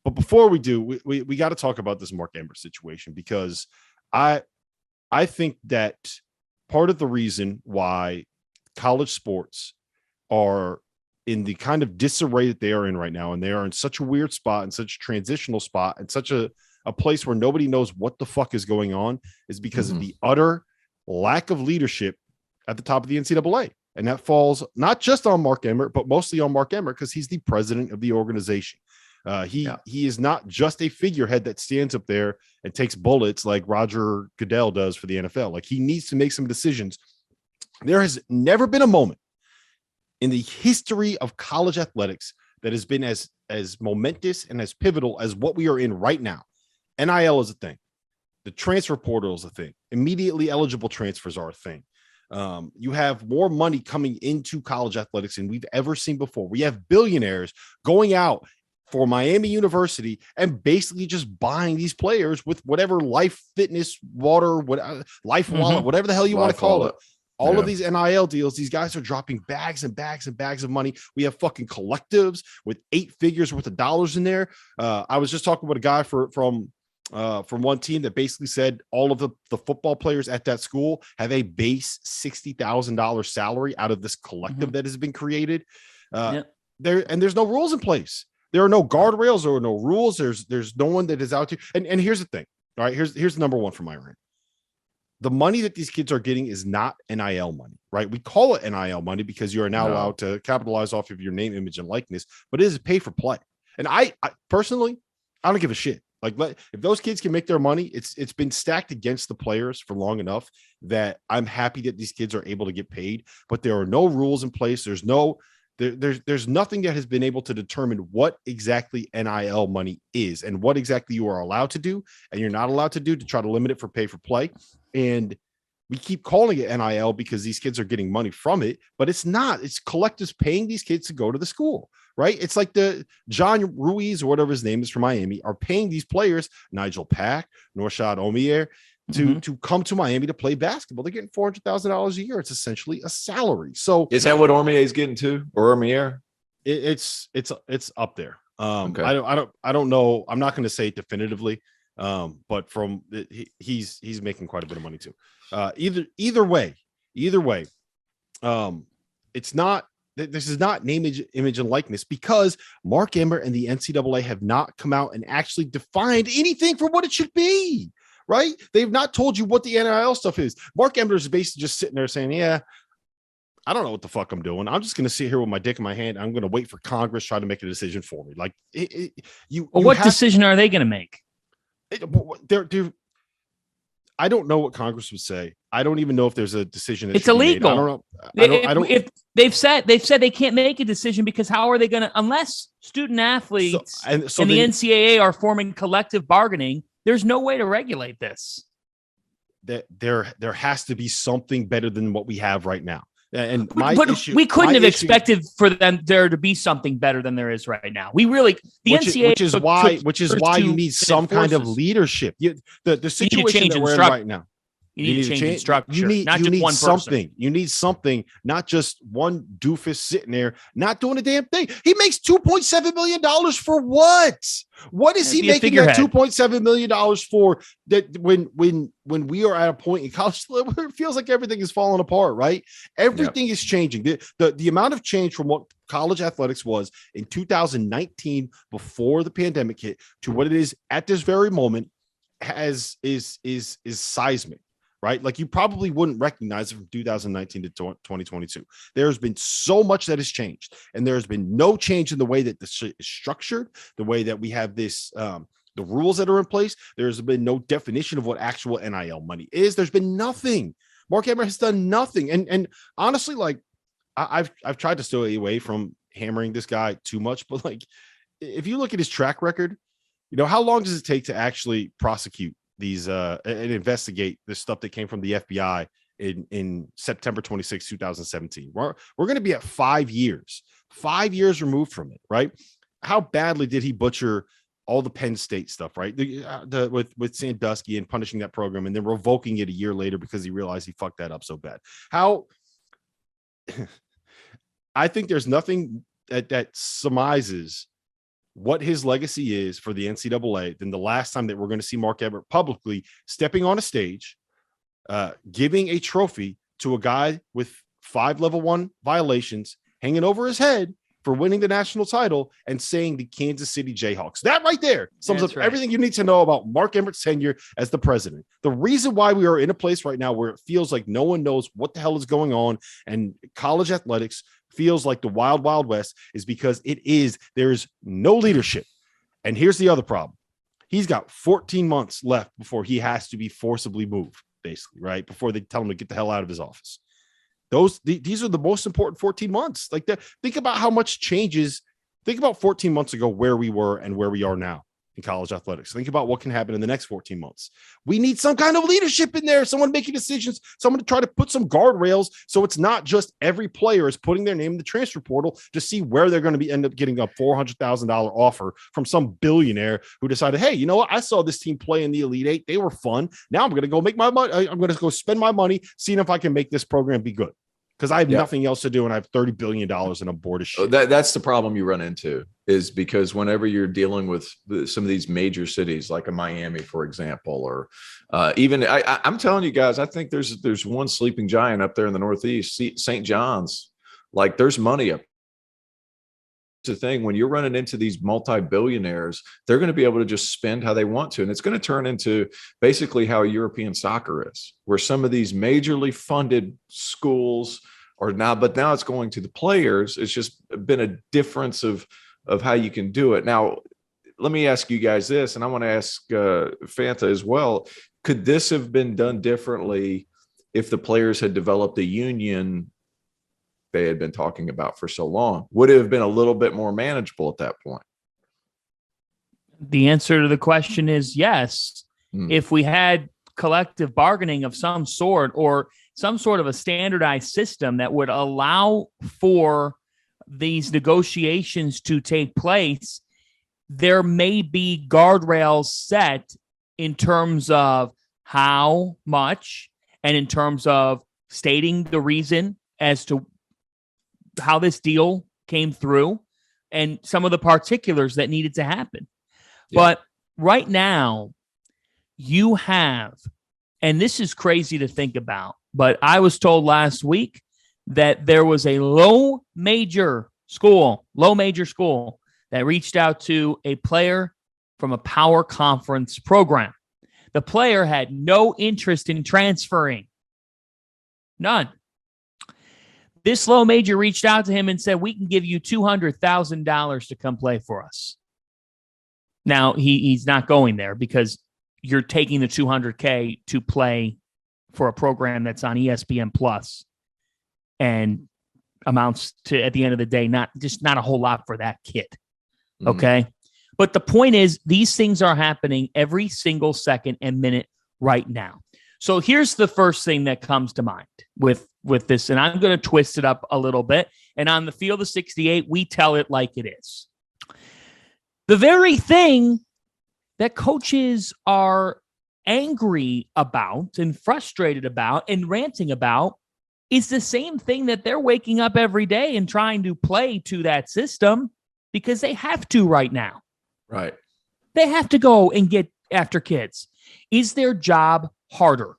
But before we do, we got to talk about this Mark Emmert situation, because I think that part of the reason why college sports are in the kind of disarray that they are in right now, and they are in such a weird spot and such a transitional spot and such a place where nobody knows what the fuck is going on, is because of the utter lack of leadership at the top of the NCAA. And that falls not just on Mark Emmert, but mostly on Mark Emmert, because he's the president of the organization. He is not just a figurehead that stands up there and takes bullets like Roger Goodell does for the NFL. Like, he needs to make some decisions. There has never been a moment in the history of college athletics that has been as momentous and as pivotal as what we are in right now. NIL is a thing. The transfer portal is a thing. Immediately eligible transfers are a thing. You have more money coming into college athletics than we've ever seen before. We have billionaires going out for Miami University and basically just buying these players with whatever life, fitness, water, life wallet, whatever the hell you want to call it. All of these NIL deals, these guys are dropping bags and bags and bags of money. We have fucking collectives with 8 figures worth of dollars in there. I was just talking with a guy from one team that basically said all of the football players at that school have a base $60,000 salary out of this collective that has been created. There's no rules in place. There are no guardrails or no rules. There's no one that is out here. And here's the thing. All right, here's the number one for my rant. The money that these kids are getting is not NIL money, right? We call it NIL money because you are now allowed to capitalize off of your name, image, and likeness, but it is pay for play. And I personally, I don't give a shit. Like, if those kids can make their money, it's been stacked against the players for long enough that I'm happy that these kids are able to get paid, but there are no rules in place. There's nothing that has been able to determine what exactly NIL money is and what exactly you are allowed to do and you're not allowed to do to try to limit it for pay for play. And we keep calling it NIL because these kids are getting money from it, but it's not. It's collectives paying these kids to go to the school, right? It's like the John Ruiz or whatever his name is from Miami are paying these players, Nigel Pack, Norshad Omier, to come to Miami to play basketball. They're getting $400,000 a year. It's essentially a salary. So is that what Ormier is getting too, or Ormier? It's up there. Okay. I don't know. I'm not going to say it definitively, but from he's making quite a bit of money too. Either way, it's not. This is not name, image, and likeness, because Mark Emmert and the NCAA have not come out and actually defined anything for what it should be. Right? They've not told you what the NIL stuff is. Mark Emmert is basically just sitting there saying, yeah, I don't know what the fuck I'm doing. I'm just going to sit here with my dick in my hand. I'm going to wait for Congress trying to make a decision for me. Like, what decision are they going to make? I don't know what Congress would say. I don't even know if there's a decision. It's illegal. I don't know. If they've said they can't make a decision, because how are they going to, unless student athletes and the NCAA are forming collective bargaining? There's no way to regulate this. There has to be something better than what we have right now. And we couldn't have expected for there to be something better than there is right now. We really, NCAA, which is why you need some kind of leadership. The situation that we're in right now. You need to change structure. Not just one something. You need something, not just one doofus sitting there not doing a damn thing. He makes $2.7 million for what? What is he making that $2.7 million for? That when we are at a point in college where it feels like everything is falling apart, right? Everything is changing. The amount of change from what college athletics was in 2019 before the pandemic hit to what it is at this very moment is seismic. Right? Like, you probably wouldn't recognize it from 2019 to 2022. There's been so much that has changed, and there's been no change in the way that this is structured, the way that we have this, the rules that are in place. There's been no definition of what actual NIL money is. There's been nothing. Mark Emmert has done nothing. And honestly, like, I've tried to stay away from hammering this guy too much, but like, if you look at his track record, how long does it take to actually prosecute these and investigate this stuff that came from the FBI in September 26, 2017. We're going to be at 5 years removed from it, right? How badly did he butcher all the Penn State stuff, right? With Sandusky and punishing that program and then revoking it a year later because he realized he fucked that up so bad. How I think there's nothing that surmises what his legacy is for the NCAA than the last time that we're going to see Mark Emmert publicly stepping on a stage, giving a trophy to a guy with 5 level 1 violations hanging over his head for winning the national title and saying the Kansas City Jayhawks. That right there sums up everything you need to know about Mark Emmert's tenure as the president. The reason why we are in a place right now where it feels like no one knows what the hell is going on and college athletics feels like the wild, wild west is because there's no leadership. And here's the other problem. He's got 14 months left before he has to be forcibly moved, basically, right? Before they tell him to get the hell out of his office. These are the most important 14 months. Like that. Think about how much changes. Think about 14 months ago, where we were and where we are now in college athletics. Think about what can happen in the next 14 months. We need some kind of leadership in there, someone making decisions, someone to try to put some guardrails. So it's not just every player is putting their name in the transfer portal to see where they're going to end up getting a $400,000 offer from some billionaire who decided, hey, you know what? I saw this team play in the Elite Eight. They were fun. Now I'm going to go make my money. I'm going to go spend my money, seeing if I can make this program be good. Because I have nothing else to do and I have $30 billion and I'm bored of shit. That's the problem you run into, is because whenever you're dealing with some of these major cities like a Miami, for example, or even I'm telling you guys, I think there's one sleeping giant up there in the Northeast, St. John's. Like, there's money up. It's the thing, when you're running into these multi-billionaires, they're going to be able to just spend how they want to. And it's going to turn into basically how European soccer is, where some of these majorly funded schools are now, but now it's going to the players. It's just been a difference of how you can do it. Now, let me ask you guys this, and I want to ask Fanta as well. Could this have been done differently if the players had developed a union they had been talking about for so long? Would it have been a little bit more manageable at that point? The answer to the question is yes. If we had collective bargaining of some sort, or some sort of a standardized system that would allow for these negotiations to take place, there may be guardrails set in terms of how much and in terms of stating the reason as to how this deal came through and some of the particulars that needed to happen. Yeah. But right now you have, and this is crazy to think about, but I was told last week that there was a low major school that reached out to a player from a power conference program. The player had no interest in transferring. None. This low major reached out to him and said, we can give you $200,000 to come play for us. Now, he's not going there because you're taking the $200K to play for a program that's on ESPN Plus and amounts to, at the end of the day, not a whole lot for that kid. Okay. But the point is, these things are happening every single second and minute right now. So here's the first thing that comes to mind with this, and I'm going to twist it up a little bit. And on the field of 68, we tell it like it is. The very thing that coaches are angry about and frustrated about and ranting about is the same thing that they're waking up every day and trying to play to that system because they have to right now. Right. They have to go and get after kids. Is their job harder?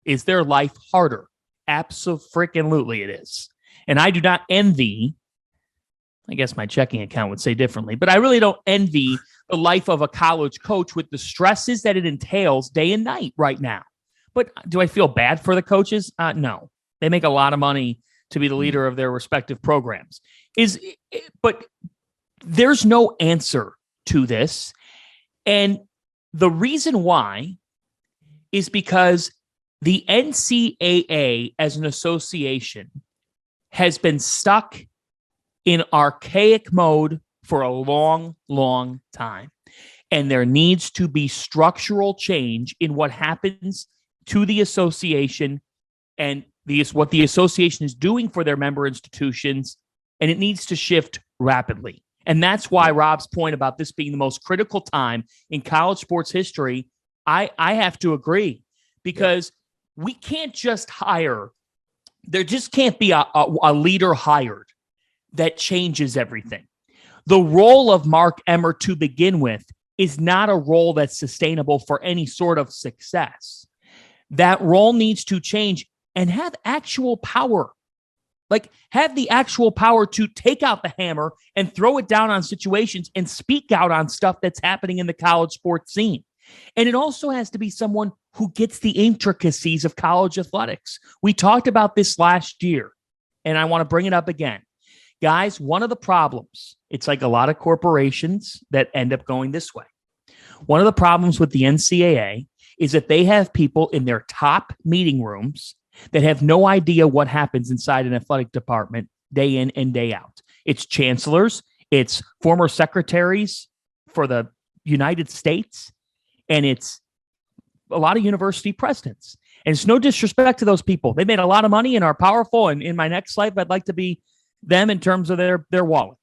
Is their life harder? Absolutely it is. And I do not envy, I guess my checking account would say differently, but I really don't envy the life of a college coach with the stresses that it entails day and night right now. But do I feel bad for the coaches? No. They make a lot of money to be the leader of their respective programs. But there's no answer to this. And the reason why is because the NCAA as an association has been stuck in archaic mode for a long, long time. And there needs to be structural change in what happens to the association and what the association is doing for their member institutions. And it needs to shift rapidly. And that's why Rob's point about this being the most critical time in college sports history, I have to agree, because we can't just hire. There just can't be a leader hired that changes everything. The role of Mark Emmert to begin with is not a role that's sustainable for any sort of success. That role needs to change and have actual power. Like, have the actual power to take out the hammer and throw it down on situations and speak out on stuff that's happening in the college sports scene. And it also has to be someone who gets the intricacies of college athletics. We talked about this last year, and I want to bring it up again. Guys, one of the problems, it's like a lot of corporations that end up going this way. One of the problems with the NCAA is that they have people in their top meeting rooms that have no idea what happens inside an athletic department day in and day out. It's chancellors, it's former secretaries for the United States, and it's a lot of university presidents. And it's no disrespect to those people. They made a lot of money and are powerful. And in my next life, I'd like to be them in terms of their wallet.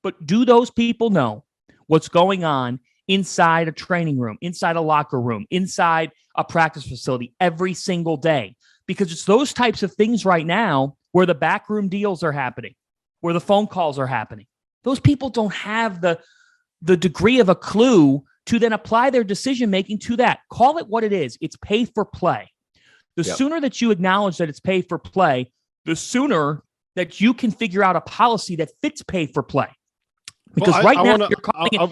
But do those people know what's going on inside a training room, inside a locker room, inside a practice facility every single day? Because it's those types of things right now where the backroom deals are happening, where the phone calls are happening. Those people don't have the degree of a clue to then apply their decision-making to that. Call it what it is. It's pay for play. The sooner that you acknowledge that it's pay for play, the sooner that you can figure out a policy that fits pay for play. Because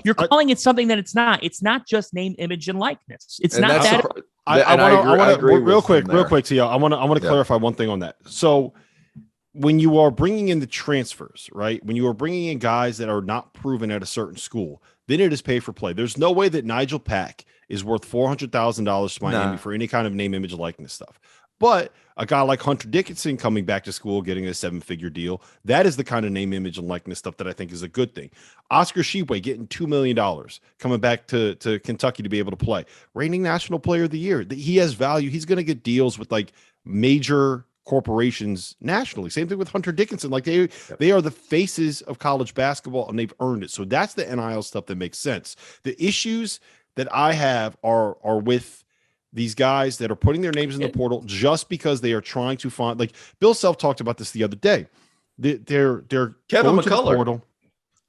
you're calling it something that it's not. It's not just name, image, and likeness. It's not that. I agree real quick, Tio. I want to clarify one thing on that. So when you are bringing in the transfers, right? When you are bringing in guys that are not proven at a certain school, then it is pay for play. There's no way that Nigel Pack is worth $400,000 to Miami for any kind of name, image, likeness stuff. But a guy like Hunter Dickinson coming back to school, getting a 7-figure deal, that is the kind of name, image, and likeness stuff that I think is a good thing. Oscar Tshiebwe getting $2 million, coming back to Kentucky to be able to play. Reigning National Player of the Year. He has value. He's going to get deals with like major corporations nationally. Same thing with Hunter Dickinson. Like they are the faces of college basketball, and they've earned it. So that's the NIL stuff that makes sense. The issues that I have are with these guys that are putting their names in the portal just because they are trying to find, like Bill Self talked about this the other day. They're Kevin McCullough.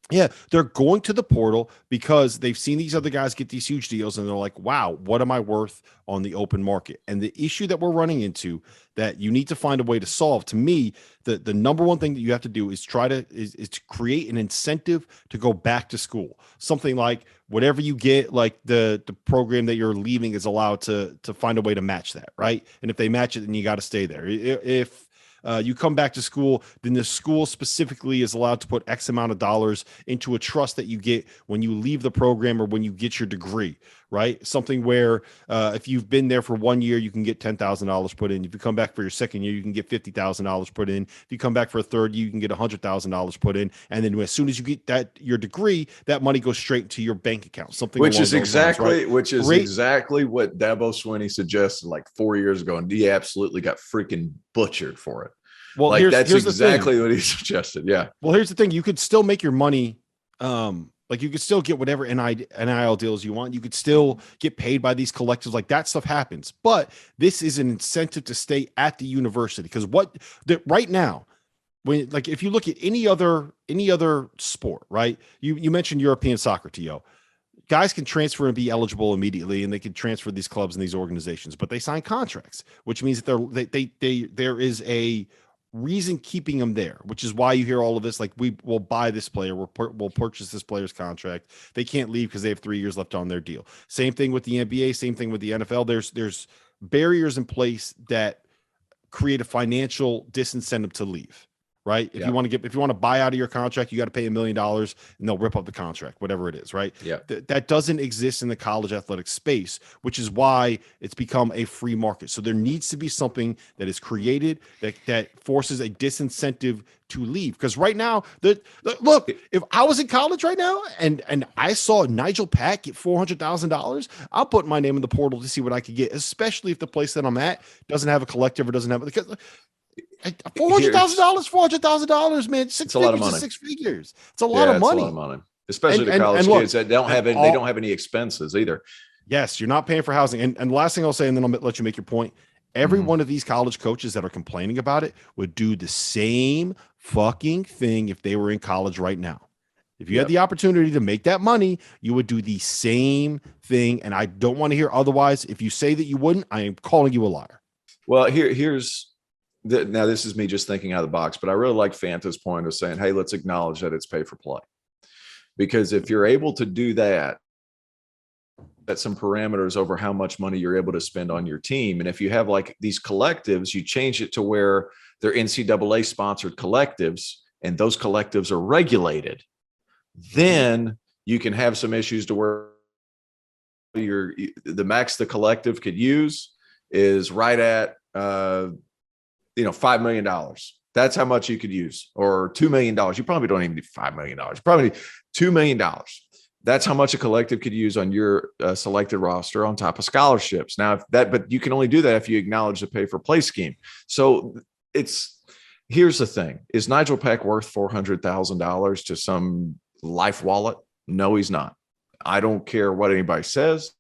Yeah, they're going to the portal because they've seen these other guys get these huge deals, and they're like, wow, what am I worth on the open market? And the issue that we're running into that you need to find a way to solve, to me, the number one thing that you have to do is to create an incentive to go back to school. Something like whatever you get, like the program that you're leaving is allowed to find a way to match that, right? And if they match it, then you got to stay there. If you come back to school, then the school specifically is allowed to put X amount of dollars into a trust that you get when you leave the program or when you get your degree, right? Something where if you've been there for 1 year, you can get $10,000 put in. If you come back for your second year, you can get $50,000 put in. If you come back for a third year, you can get $100,000 put in. And then as soon as you get your degree, that money goes straight into your bank account. Something which is exactly what Dabo Swinney suggested like 4 years ago, and he absolutely got freaking butchered for it. Well, like that's exactly what he suggested. Yeah. Well, here's the thing: you could still make your money. Like you could still get whatever NIL deals you want. You could still get paid by these collectives. Like that stuff happens. But this is an incentive to stay at the university, because right now, when like if you look at any other sport, right? You mentioned European soccer, T.O. Guys can transfer and be eligible immediately, and they can transfer these clubs and these organizations, but they sign contracts, which means that there is a reason keeping them there, which is why you hear all of this. Like we will buy this player, we'll purchase this player's contract. They can't leave because they have 3 years left on their deal. Same thing with the NBA, same thing with the NFL. There's barriers in place that create a financial disincentive to leave. Right. If you want to buy out of your contract, you got to pay $1 million and they'll rip up the contract, whatever it is. Right. Yeah. That doesn't exist in the college athletic space, which is why it's become a free market. So there needs to be something that is created that forces a disincentive to leave. Because right now, look, if I was in college right now and I saw Nigel Pack get $400,000, I'll put my name in the portal to see what I could get, especially if the place that I'm at doesn't have a collective or doesn't have, because $400,000, man. Six figures. It's a lot of money. It's a lot of money, especially to college kids that don't have any. They don't have any expenses either. Yes, you're not paying for housing. And the last thing I'll say, and then I'll let you make your point. Every one of these college coaches that are complaining about it would do the same fucking thing if they were in college right now. If you had the opportunity to make that money, you would do the same thing. And I don't want to hear otherwise. If you say that you wouldn't, I am calling you a liar. Well, now this is me just thinking out of the box, but I really like Fanta's point of saying, hey, let's acknowledge that it's pay for play. Because if you're able to do that, set some parameters over how much money you're able to spend on your team. And if you have like these collectives, you change it to where they're NCAA sponsored collectives and those collectives are regulated. Then you can have some issues to where the max the collective could use is right at $5 million. That's how much you could use, or $2 million. You probably don't even need $5 million. You probably need $2 million. That's how much a collective could use on your selected roster on top of scholarships. Now, but you can only do that if you acknowledge the pay for play scheme. So here's the thing: is Nigel Pack worth $400,000 to some life wallet? No, he's not. I don't care what anybody says.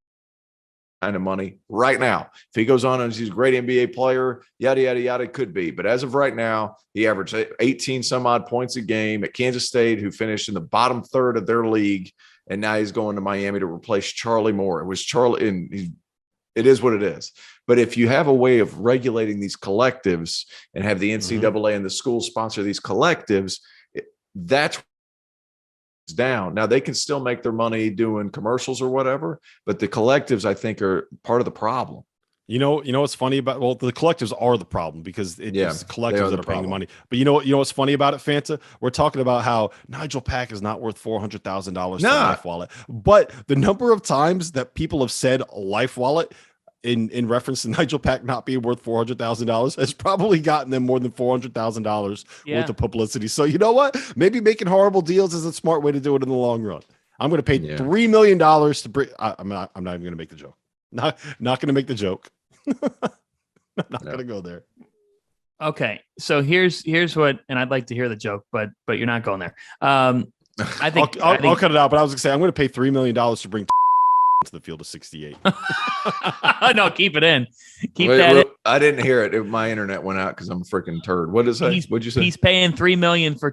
Kind of money right now. If he goes on and he's a great NBA player, yada, yada, yada, could be. But as of right now, he averaged 18 some odd points a game at Kansas State, who finished in the bottom third of their league. And now he's going to Miami to replace Charlie Moore. It was Charlie, and it is what it is. But if you have a way of regulating these collectives and have the NCAA and the schools sponsor these collectives, that's down. Now they can still make their money doing commercials or whatever, but the collectives, I think, are part of the problem. You know what's funny about, well, the collectives are the problem because it's collectives that are paying the money. But you know what's funny about it, Fanta? We're talking about how Nigel Pack is not worth $400,000 to Life Wallet. But the number of times that people have said Life Wallet in reference to Nigel Pack not being worth $400,000 has probably gotten them more than $400,000 worth of publicity. So you know what? Maybe making horrible deals is a smart way to do it in the long run. I'm going to pay $3 million to bring. I'm not even going to make the joke. Not going to make the joke. I'm not going to go there. Okay, so here's what, and I'd like to hear the joke, but you're not going there. I think I'll cut it out. But I was going to say I'm going to pay $3 million to bring to the field of 68. No, keep it in. I didn't hear it. My internet went out because I'm a freaking turd. What is that? What'd you say? He's paying $3 million for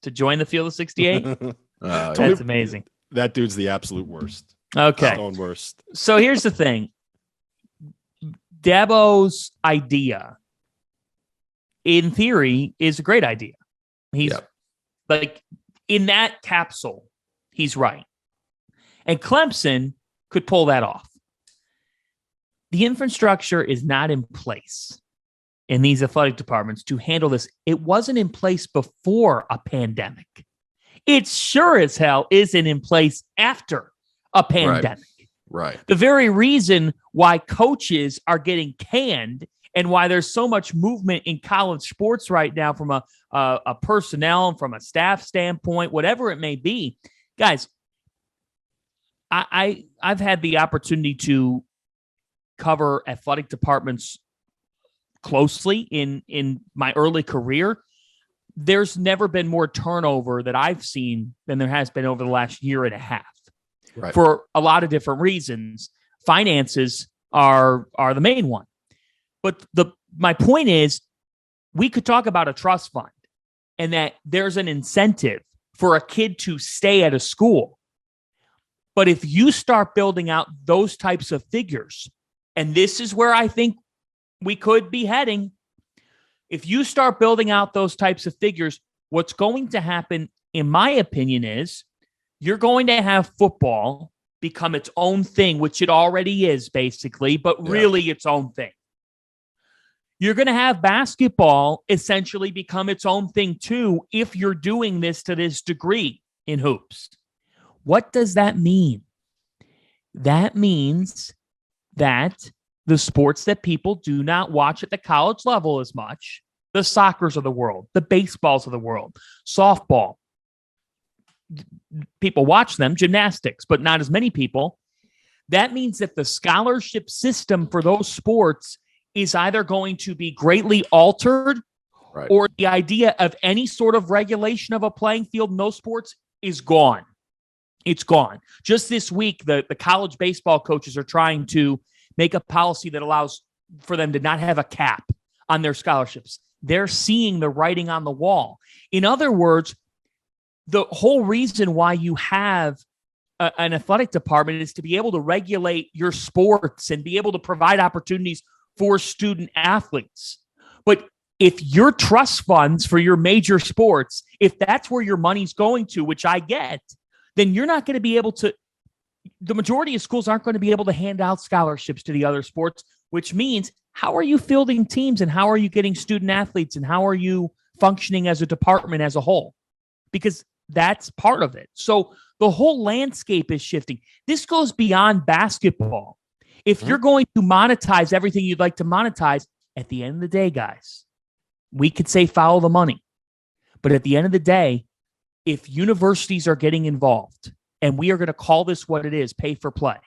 to join the field of 68. That's amazing. That dude's the absolute worst. Okay, worst. So here's the thing. Dabo's idea, in theory, is a great idea. He's like, in that capsule, he's right. And Clemson could pull that off. The infrastructure is not in place in these athletic departments to handle this. It wasn't in place before a pandemic. It sure as hell isn't in place after a pandemic. Right. The very reason why coaches are getting canned and why there's so much movement in college sports right now from a personnel and from a staff standpoint, whatever it may be. Guys, I've had the opportunity to cover athletic departments closely in my early career. There's never been more turnover that I've seen than there has been over the last year and a half. Right. For a lot of different reasons. Finances are the main one. But my point is, we could talk about a trust fund and that there's an incentive for a kid to stay at a school. But if you start building out those types of figures, and this is where I think we could be heading, if you start building out those types of figures, what's going to happen, in my opinion, is you're going to have football become its own thing, which it already is basically, but really its own thing. You're going to have basketball essentially become its own thing too, if you're doing this to this degree in hoops. What does that mean? That means that the sports that people do not watch at the college level as much, the soccers of the world, the baseballs of the world, softball, people watch them, gymnastics, but not as many people. That means that the scholarship system for those sports is either going to be greatly altered, or the idea of any sort of regulation of a playing field in those sports is gone. It's gone. Just this week, the college baseball coaches are trying to make a policy that allows for them to not have a cap on their scholarships. They're seeing the writing on the wall. In other words, the whole reason why you have an athletic department is to be able to regulate your sports and be able to provide opportunities for student athletes. But if your trust funds for your major sports, if that's where your money's going to, which I get, then you're not going to be able to, the majority of schools aren't going to be able to hand out scholarships to the other sports, which means how are you fielding teams and how are you getting student athletes and how are you functioning as a department as a whole? Because that's part of it. So the whole landscape is shifting. This goes beyond basketball. If you're going to monetize everything you'd like to monetize, at the end of the day, guys, we could say follow the money. But at the end of the day, if universities are getting involved, and we are going to call this what it is, pay for play,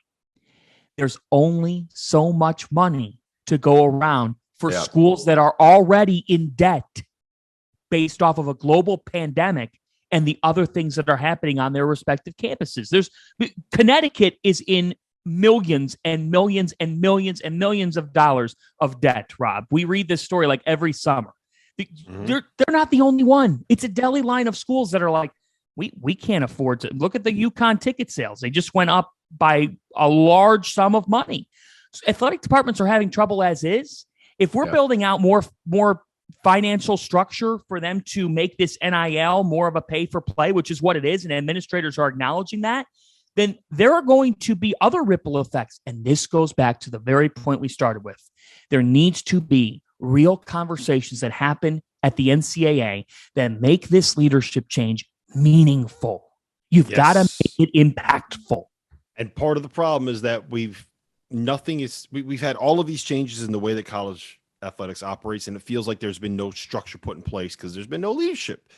there's only so much money to go around for schools that are already in debt based off of a global pandemic and the other things that are happening on their respective campuses. Connecticut is in millions and millions and millions and millions of dollars of debt, Rob. We read this story like every summer. They're not the only one. It's a deli line of schools that are like, we can't afford to. Look at the UConn ticket sales. They just went up by a large sum of money. So athletic departments are having trouble as is. If we're building out more financial structure for them to make this NIL more of a pay for play, which is what it is, and administrators are acknowledging that, then there are going to be other ripple effects. And this goes back to the very point we started with. There needs to be real conversations that happen at the NCAA that make this leadership change meaningful. You've got to make it impactful. And part of the problem is that we've had all of these changes in the way that college athletics operates, and it feels like there's been no structure put in place because there's been no leadership.